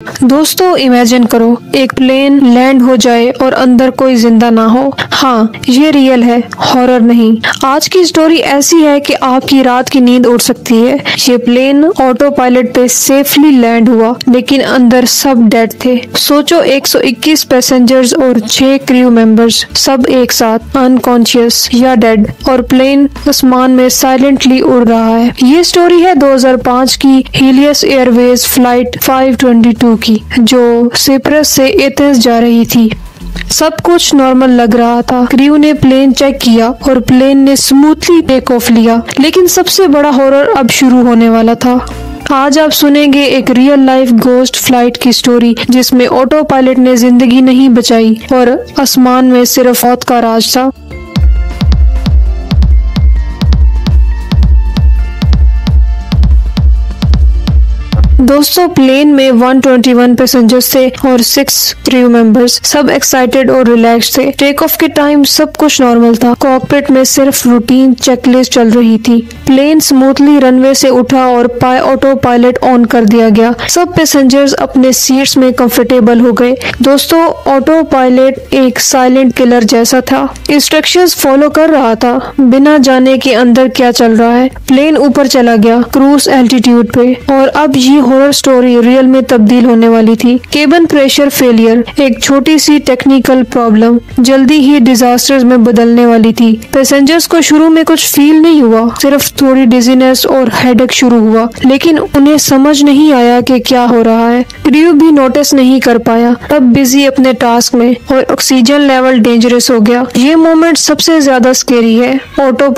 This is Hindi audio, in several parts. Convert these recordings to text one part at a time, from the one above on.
दोस्तों इमेजिन करो एक प्लेन लैंड हो जाए और अंदर कोई जिंदा ना हो। हाँ, ये रियल है, हॉरर नहीं। आज की स्टोरी ऐसी है कि आपकी रात की नींद उड़ सकती है। ये प्लेन ऑटो पायलट पे सेफली लैंड हुआ, लेकिन अंदर सब डेड थे। सोचो 121 पैसेंजर्स और 6 क्रू मेंबर्स सब एक साथ अनकॉन्शियस या डेड, और प्लेन आसमान में साइलेंटली उड़ रहा है। ये स्टोरी है 2005 की हीलियस एयरवेज फ्लाइट 522 की, जो सिप्रस से एथेंस जा रही थी। सब कुछ नॉर्मल लग रहा था। क्रू ने प्लेन चेक किया और प्लेन ने स्मूथली टेक ऑफ लिया, लेकिन सबसे बड़ा हॉरर अब शुरू होने वाला था। आज आप सुनेंगे एक रियल लाइफ गोस्ट फ्लाइट की स्टोरी, जिसमें ऑटो पायलट ने जिंदगी नहीं बचाई और आसमान में सिर्फ मौत का राज था। दोस्तों प्लेन में 121 पैसेंजर्स थे और 6 क्रू मेंबर्स। सब एक्साइटेड और रिलैक्स थे। टेक ऑफ के टाइम सब कुछ नॉर्मल था। कॉकपिट में सिर्फ रूटीन चेकलिस्ट चल रही थी। प्लेन स्मूथली रनवे से उठा और ऑटो पायलट ऑन कर दिया गया। सब पैसेंजर्स अपने सीट्स में कंफर्टेबल हो गए। दोस्तों ऑटो पायलट एक साइलेंट किलर जैसा था। इंस्ट्रक्शंस फॉलो कर रहा था, बिना जाने के अंदर क्या चल रहा है। प्लेन ऊपर चला गया क्रूज एल्टीट्यूड पे, और अब ये हॉरर स्टोरी रियल में तब्दील होने वाली थी। केबिन प्रेशर फेलियर, एक छोटी सी टेक्निकल प्रॉब्लम, जल्दी ही डिजास्टर्स में बदलने वाली थी। पैसेंजर्स को शुरू में कुछ फील नहीं हुआ, सिर्फ थोड़ी डिजीनेस और हेडेक शुरू हुआ, लेकिन उन्हें समझ नहीं आया कि क्या हो रहा है। क्रू भी नोटिस नहीं कर पाया, तब बिजी अपने टास्क में, और ऑक्सीजन लेवल डेंजरस हो गया। ये मोमेंट सबसे ज्यादा स्केरी है। ऑटो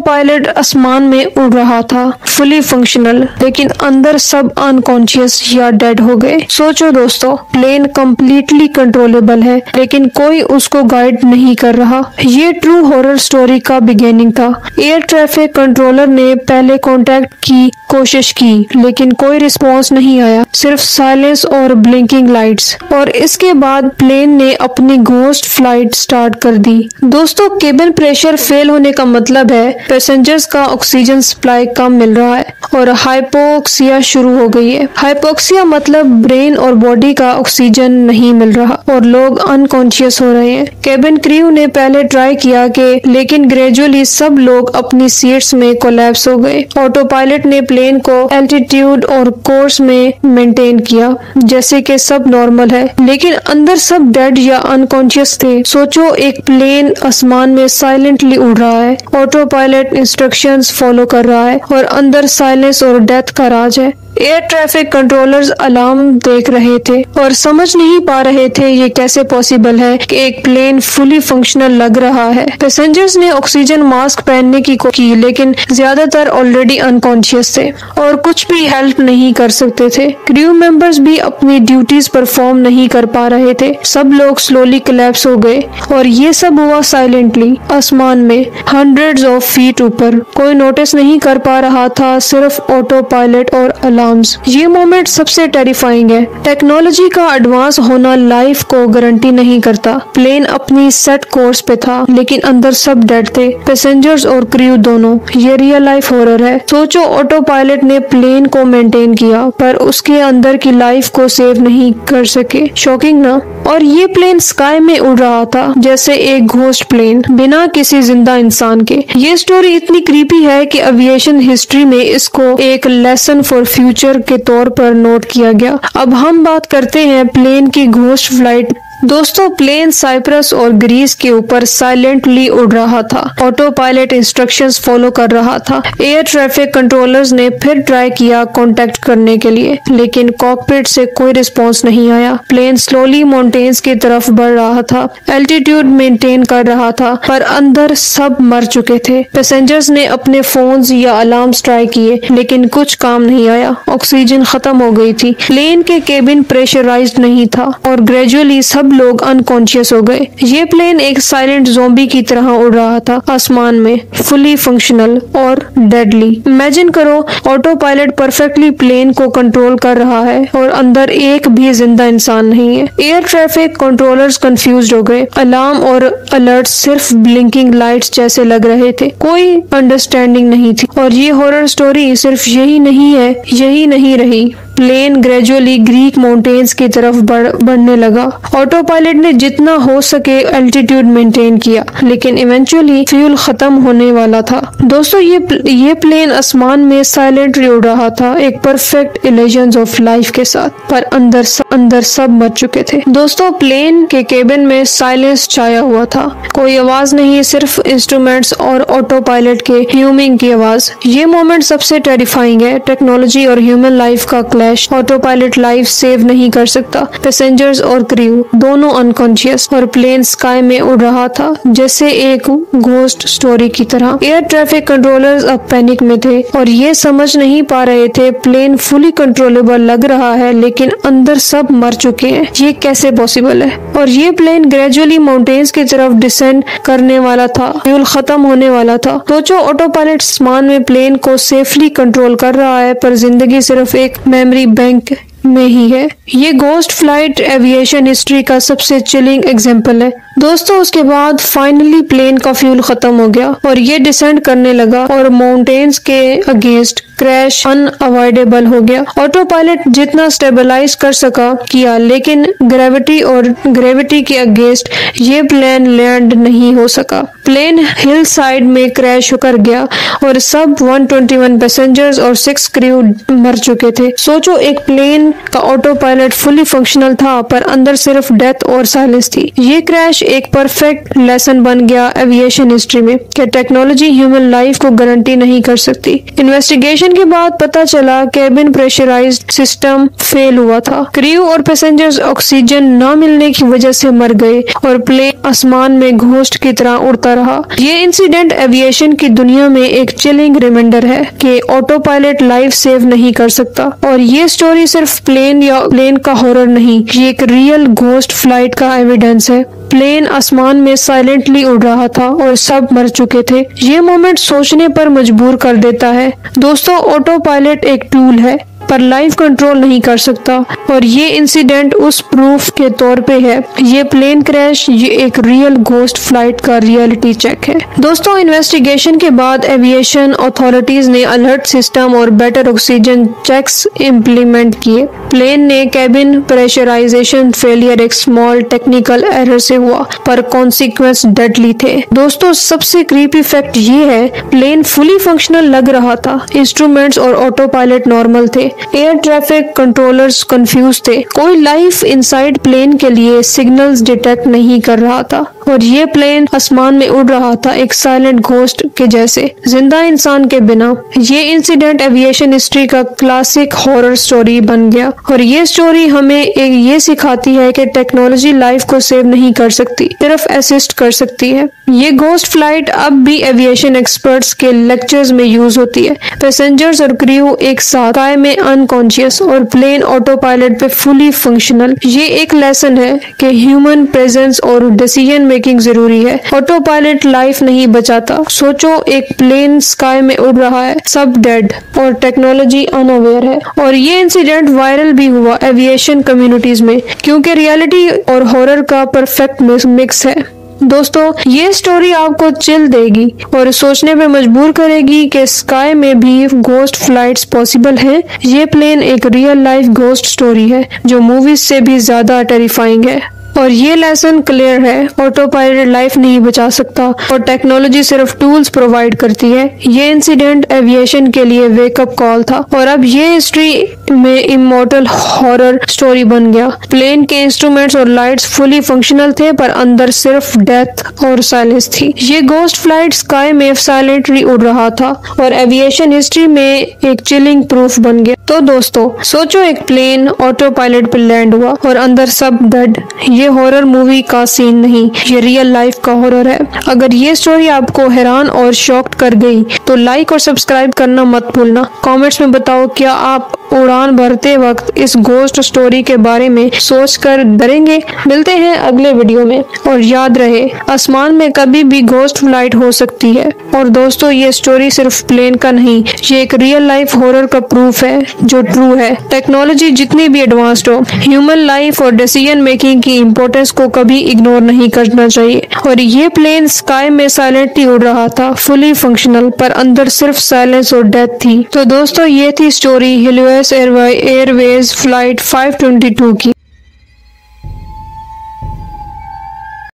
पायलट आसमान में उड़ रहा था, फुली फंक्शनल, लेकिन अंदर सब अनकॉन्शियस या डेड हो गए। सोचो दोस्तों, प्लेन कम्प्लीटली कंट्रोलेबल है, लेकिन कोई उसको गाइड नहीं कर रहा। ये ट्रू हॉरर स्टोरी का बिगिनिंग था। एयर ट्रैफिक कंट्रोलर ने पहले कांटेक्ट की कोशिश की, लेकिन कोई रिस्पांस नहीं आया, सिर्फ साइलेंस और ब्लिंकिंग लाइट्स। और इसके बाद प्लेन ने अपनी घोस्ट फ्लाइट स्टार्ट कर दी। दोस्तों केबिन प्रेशर फेल होने का मतलब है पैसेंजर्स का ऑक्सीजन सप्लाई कम मिल रहा है और हाइपोक्सिया शुरू हो गई है। हाइपोक्सिया मतलब ब्रेन और बॉडी का ऑक्सीजन नहीं मिल रहा और लोग अनकॉन्शियस हो रहे हैं। केबिन क्रू ने पहले ट्राई किया लेकिन ग्रेजुअली सब लोग अपनी सीट्स में कोलैप्स हो गए। ऑटो पायलट ने प्लेन को एल्टीट्यूड और कोर्स में मेंटेन किया जैसे कि सब नॉर्मल है, लेकिन अंदर सब डेड या अनकॉन्शियस थे। सोचो एक प्लेन आसमान में साइलेंटली उड़ रहा है, ऑटो पायलट इंस्ट्रक्शंस फॉलो कर रहा है और अंदर साइलेंस और डेथ का राज है। एयर ट्रैफिक कंट्रोलर्स अलार्म देख रहे थे और समझ नहीं पा रहे थे ये कैसे पॉसिबल है कि एक प्लेन फुली फंक्शनल लग रहा है। पैसेंजर्स ने ऑक्सीजन मास्क पहनने की कोशिश की, लेकिन ज्यादातर ऑलरेडी अनकॉन्शियस थे और कुछ भी हेल्प नहीं कर सकते थे। क्रू मेंबर्स भी अपनी ड्यूटीज परफॉर्म नहीं कर पा रहे थे। सब लोग स्लोली कोलैप्स हो गए और ये सब हुआ साइलेंटली आसमान में, हंड्रेड्स ऑफ फीट ऊपर। कोई नोटिस नहीं कर पा रहा था, सिर्फ ऑटो पायलट और अलार्म्स। ये मोमेंट सबसे टेरिफाइंग है। टेक्नोलॉजी का एडवांस होना लाइफ को गारंटी नहीं करता। प्लेन अपनी सेट कोर्स पे था, लेकिन अंदर सब डेड थे, पैसेंजर्स और क्रू दोनों। ये रियल लाइफ हॉरर है। सोचो ऑटो पायलट ने प्लेन को मेंटेन किया, पर उसके अंदर की लाइफ को सेव नहीं कर सके। शॉकिंग ना? और ये प्लेन स्काई में उड़ रहा था जैसे एक घोस्ट प्लेन, बिना किसी जिंदा इंसान के। ये स्टोरी इतनी क्रीपी है कि एविएशन हिस्ट्री में इसको एक लेसन फॉर फ्यूचर के तौर पर नोट किया गया। अब हम बात करते हैं प्लेन की घोस्ट फ्लाइट। दोस्तों प्लेन साइप्रस और ग्रीस के ऊपर साइलेंटली उड़ रहा था। ऑटो पायलट इंस्ट्रक्शंस फॉलो कर रहा था। एयर ट्रैफिक कंट्रोलर्स ने फिर ट्राई किया कांटेक्ट करने के लिए, लेकिन कॉकपिट से कोई रिस्पांस नहीं आया। प्लेन स्लोली माउंटेन्स की तरफ बढ़ रहा था, एल्टीट्यूड मेंटेन कर रहा था, पर अंदर सब मर चुके थे। पैसेंजर्स ने अपने फोन्स या अलार्म्स ट्राई किए, लेकिन कुछ काम नहीं आया। ऑक्सीजन खत्म हो गई थी। प्लेन के केबिन प्रेशराइज्ड नहीं था और ग्रेजुअली सब लोग अनकॉन्शियस हो गए। ये प्लेन एक साइलेंट ज़ॉम्बी की तरह उड़ रहा था आसमान में, फुली फंक्शनल और डेडली। इमेजिन करो ऑटो पायलट परफेक्टली प्लेन को कंट्रोल कर रहा है और अंदर एक भी जिंदा इंसान नहीं है। एयर ट्रैफिक कंट्रोलर्स कंफ्यूज्ड हो गए। अलार्म और अलर्ट सिर्फ ब्लिंकिंग लाइट्स जैसे लग रहे थे, कोई अंडरस्टैंडिंग नहीं थी। और ये हॉरर स्टोरी सिर्फ यही नहीं है, यही नहीं रही। प्लेन ग्रेजुअली ग्रीक माउंटेन्स की तरफ बढ़ने लगा। ऑटो पायलट ने जितना हो सके एल्टीट्यूड मेंटेन किया, लेकिन इवेंचुअली फ्यूल खत्म होने वाला था। दोस्तों ये प्लेन आसमान में साइलेंटली उड़ रहा था, एक परफेक्ट इल्यूजन ऑफ लाइफ के साथ, पर अंदर सब मर चुके थे। दोस्तों प्लेन के केबिन में साइलेंस छाया हुआ था, कोई आवाज नहीं, सिर्फ इंस्ट्रूमेंट्स और ऑटो पायलट के ह्यूमिंग की आवाज। ये मोमेंट सबसे टेरिफाइंग है। टेक्नोलॉजी और ह्यूमन लाइफ का clash. Auto pilot life save नहीं कर सकता, पैसेंजर्स और क्रू दोनों अनकॉन्शियस, और प्लेन स्काई में उड़ रहा था जैसे एक घोस्ट स्टोरी की तरह। एयर ट्रैफिक कंट्रोलर्स अब पैनिक में थे और ये समझ नहीं पा रहे थे प्लेन फुली कंट्रोलेबल लग रहा है लेकिन अंदर सब मर चुके हैं, ये कैसे पॉसिबल है। और ये प्लेन ग्रेजुअली माउंटेन्स की तरफ डिसेंड करने वाला था, फ्यूल खत्म होने वाला था। सोचो ऑटो पायलट आसमान में प्लेन को सेफली कंट्रोल कर रहा है, पर जिंदगी सिर्फ एक मेमोरी बैंक में ही है। ये गोस्ट फ्लाइट एविएशन हिस्ट्री का सबसे चिलिंग एग्जाम्पल है। दोस्तों उसके बाद फाइनली प्लेन का फ्यूल खत्म हो गया और ये डिसेंड करने लगा और माउंटेन्स के अगेंस्ट क्रैश अनअवॉइडेबल हो गया। ऑटो पायलट जितना स्टेबलाइज कर सका किया, लेकिन ग्रेविटी के अगेंस्ट ये प्लेन लैंड नहीं हो सका। प्लेन हिल साइड में क्रैश कर गया और सब 121 पैसेंजर्स और 6 क्रू मर चुके थे। सोचो एक प्लेन का ऑटो पायलट फुली फंक्शनल था, पर अंदर सिर्फ डेथ और साइलेंस थी। ये क्रैश एक परफेक्ट लेसन बन गया एविएशन हिस्ट्री में कि टेक्नोलॉजी ह्यूमन लाइफ को गारंटी नहीं कर सकती। इन्वेस्टिगेशन के बाद पता चला केबिन प्रेशराइज्ड सिस्टम फेल हुआ था। क्रू और पैसेंजर्स ऑक्सीजन न मिलने की वजह से मर गए और प्लेन आसमान में घोस्ट की तरह उड़ता रहा। ये इंसिडेंट एविएशन की दुनिया में एक चिलिंग रिमाइंडर है कि ऑटो पायलट लाइफ सेव नहीं कर सकता। और ये स्टोरी सिर्फ प्लेन का हॉरर नहीं, ये एक रियल घोस्ट फ्लाइट का एविडेंस है। प्लेन आसमान में साइलेंटली उड़ रहा था और सब मर चुके थे। ये मोमेंट सोचने पर मजबूर कर देता है। दोस्तों ऑटो पायलट एक टूल है, पर लाइफ कंट्रोल नहीं कर सकता, और ये इंसिडेंट उस प्रूफ के तौर पे है। ये प्लेन क्रैश ये एक रियल घोस्ट फ्लाइट का रियलिटी चेक है। दोस्तों इन्वेस्टिगेशन के बाद एविएशन अथॉरिटीज ने अलर्ट सिस्टम और बेटर ऑक्सीजन चेक्स इम्प्लीमेंट किए। प्लेन ने केबिन प्रेशराइजेशन फेलियर एक स्मॉल टेक्निकल एरर से हुआ, पर कॉन्सिक्वेंस डेडली थे। दोस्तों सबसे क्रीपी फैक्ट ये है, प्लेन फुली फंक्शनल लग रहा था, इंस्ट्रूमेंट्स और ऑटो पायलट नॉर्मल थे, एयर ट्रैफिक कंट्रोलर्स कंफ्यूज थे, कोई लाइफ इनसाइड प्लेन के लिए सिग्नल्स डिटेक्ट नहीं कर रहा था, और ये प्लेन आसमान में उड़ रहा था एक साइलेंट घोस्ट के जैसे, जिंदा इंसान के बिना। ये इंसिडेंट एविएशन हिस्ट्री का क्लासिक हॉरर स्टोरी बन गया, और ये स्टोरी हमें ये सिखाती है कि टेक्नोलॉजी लाइफ को सेव नहीं कर सकती, सिर्फ असिस्ट कर सकती है। ये घोस्ट फ्लाइट अब भी एविएशन एक्सपर्ट्स के लेक्चर्स में यूज होती है। पैसेंजर्स और क्रू एक साथ स्काई में अनकॉन्शियस और प्लेन ऑटो पायलट पे फुली फंक्शनल। ये एक लेसन है कि ह्यूमन प्रेजेंस और डिसीजन मेकिंग जरूरी है। ऑटो पायलट लाइफ नहीं बचाता। सोचो एक प्लेन स्काई में उड़ रहा है, सब डेड और टेक्नोलॉजी अनअवेयर है। और ये इंसिडेंट वायरल भी हुआ एविएशन कम्युनिटीज में, क्योंकि रियलिटी और हॉरर का परफेक्ट मिक्स है। दोस्तों ये स्टोरी आपको चिल देगी और सोचने पे मजबूर करेगी कि स्काई में भी घोस्ट फ्लाइट्स पॉसिबल हैं। ये प्लेन एक रियल लाइफ घोस्ट स्टोरी है जो मूवीज से भी ज्यादा टेरिफाइंग है। और ये लेसन क्लियर है, ऑटो पायलट लाइफ नहीं बचा सकता और टेक्नोलॉजी सिर्फ टूल्स प्रोवाइड करती है। ये इंसिडेंट एविएशन के लिए वेकअप कॉल था और अब ये हिस्ट्री में इमॉर्टल हॉरर स्टोरी बन गया। प्लेन के इंस्ट्रूमेंट्स और लाइट्स फुली फंक्शनल थे, पर अंदर सिर्फ डेथ और साइलेंस थी। ये घोस्ट फ्लाइट स्काई में साइलेंटली उड़ रहा था और एविएशन हिस्ट्री में एक चिलिंग प्रूफ बन गया। तो दोस्तों सोचो एक प्लेन ऑटो पायलट पर लैंड हुआ और अंदर सब डेड। ये हॉरर मूवी का सीन नहीं, ये रियल लाइफ का हॉरर है। अगर ये स्टोरी आपको हैरान और शॉक्ड कर गई तो लाइक और सब्सक्राइब करना मत भूलना। कमेंट्स में बताओ क्या आप उड़ान भरते वक्त इस घोस्ट स्टोरी के बारे में सोचकर डरेंगे। मिलते हैं अगले वीडियो में और याद रहे आसमान में कभी भी घोस्ट फ्लाइट हो सकती है। और दोस्तों ये स्टोरी सिर्फ प्लेन का नहीं, ये एक रियल लाइफ हॉरर का प्रूफ है जो ट्रू है। टेक्नोलॉजी जितनी भी एडवांस्ड हो, ह्यूमन लाइफ और डिसीजन मेकिंग की इम्पोर्टेंस को कभी इग्नोर नहीं करना चाहिए। और ये प्लेन स्काई में साइलेंटली उड़ रहा था, फुली फंक्शनल, पर अंदर सिर्फ साइलेंस और डेथ थी। तो दोस्तों ये थी स्टोरी हिलियोस एयरवेज फ्लाइट 522 की।